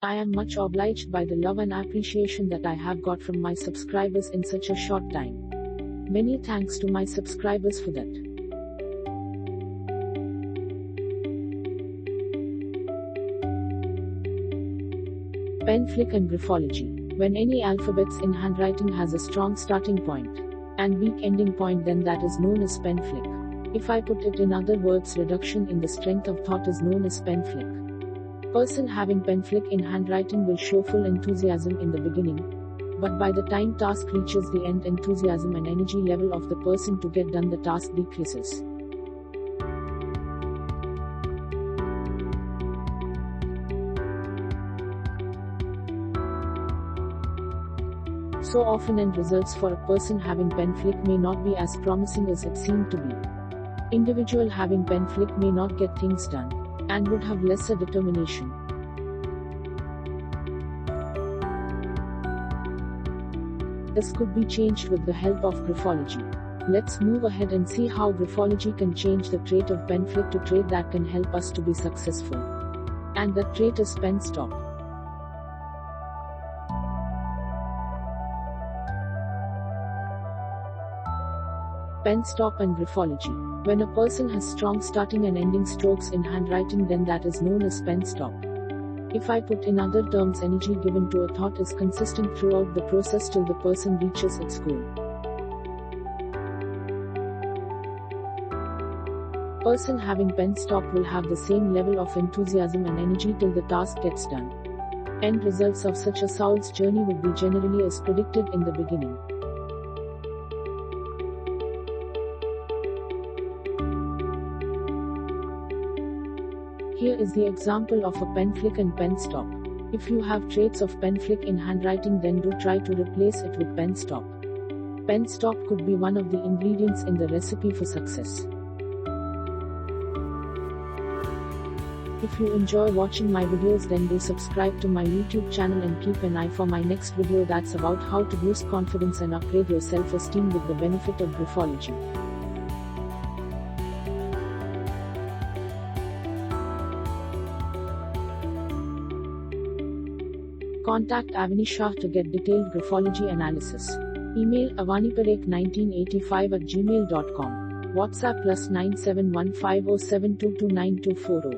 I am much obliged by the love and appreciation that I have got from my subscribers in such a short time. Many thanks to my subscribers for that. Pen flick and graphology. When any alphabets in handwriting has a strong starting point and weak ending point, then that is known as pen flick. If I put it in other words, reduction in the strength of thought is known as pen flick. Person having pen flick in handwriting will show full enthusiasm in the beginning, but by the time task reaches the end, enthusiasm and energy level of the person to get done the task decreases. So often end results for a person having pen flick may not be as promising as it seemed to be. Individual having pen flick may not get things done and would have lesser determination. This could be changed with the help of graphology. Let's move ahead and see how graphology can change the trait of pen flick to trait that can help us to be successful. And that trait is pen stop. Pen stop and graphology. When a person has strong starting and ending strokes in handwriting, then that is known as pen stop. If I put in other terms, energy given to a thought is consistent throughout the process till the person reaches its goal. Person having pen stop will have the same level of enthusiasm and energy till the task gets done. End results of such a soul's journey would be generally as predicted in the beginning. Here is the example of a pen flick and pen stop. If you have traits of pen flick in handwriting, then do try to replace it with pen stop. Pen stop could be one of the ingredients in the recipe for success. If you enjoy watching my videos, then do subscribe to my YouTube channel and keep an eye for my next video that's about how to boost confidence and upgrade your self-esteem with the benefit of graphology. Contact Avani Shah to get detailed graphology analysis. Email avaniparekh1985@gmail.com. WhatsApp +971507229240.